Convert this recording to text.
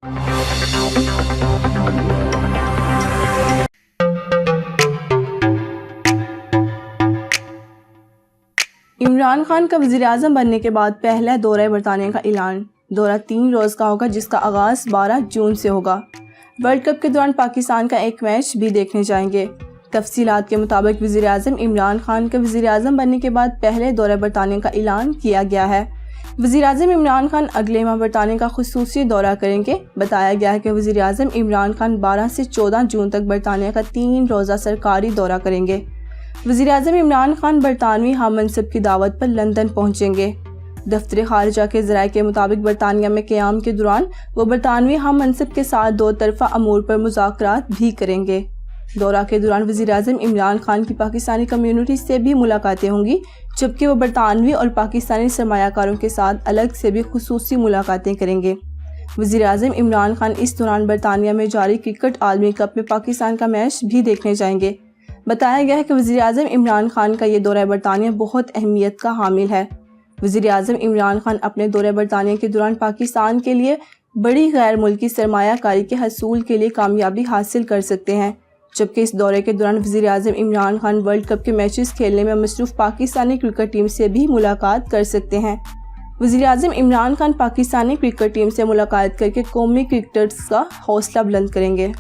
عمران خان کا وزیر اعظم بننے کے بعد پہلا دورہ برطانیہ کا اعلان۔ دورہ 3 روز کا ہوگا جس کا آغاز 12 جون سے ہوگا۔ ورلڈ کپ کے دوران پاکستان کا ایک میچ بھی دیکھنے جائیں گے۔ تفصیلات کے مطابق وزیر اعظم عمران خان کا وزیر اعظم بننے کے بعد پہلے دورہ برطانیہ کا اعلان کیا گیا ہے۔ وزیر اعظم عمران خان اگلے ماہ برطانیہ کا خصوصی دورہ کریں گے۔ بتایا گیا ہے کہ وزیر اعظم عمران خان 12 سے 14 جون تک برطانیہ کا 3 روزہ سرکاری دورہ کریں گے۔ وزیر اعظم عمران خان برطانوی ہم منصب کی دعوت پر لندن پہنچیں گے۔ دفتر خارجہ کے ذرائع کے مطابق برطانیہ میں قیام کے دوران وہ برطانوی ہم منصب کے ساتھ 2 طرفہ امور پر مذاکرات بھی کریں گے۔ دورہ کے دوران وزیر اعظم عمران خان کی پاکستانی کمیونٹی سے بھی ملاقاتیں ہوں گی، جبکہ وہ برطانوی اور پاکستانی سرمایہ کاروں کے ساتھ الگ سے بھی خصوصی ملاقاتیں کریں گے۔ وزیر اعظم عمران خان اس دوران برطانیہ میں جاری کرکٹ عالمی کپ میں پاکستان کا میچ بھی دیکھنے جائیں گے۔ بتایا گیا ہے کہ وزیر اعظم عمران خان کا یہ دورہ برطانیہ بہت اہمیت کا حامل ہے۔ وزیر اعظم عمران خان اپنے دورہ برطانیہ کے دوران پاکستان کے لیے بڑی غیر ملکی سرمایہ کاری کے حصول کے لیے کامیابی حاصل کر سکتے ہیں، جبکہ اس دورے کے دوران وزیر اعظم عمران خان ورلڈ کپ کے میچز کھیلنے میں مصروف پاکستانی کرکٹ ٹیم سے بھی ملاقات کر سکتے ہیں۔ وزیر اعظم عمران خان پاکستانی کرکٹ ٹیم سے ملاقات کر کے قومی کرکٹرز کا حوصلہ بلند کریں گے۔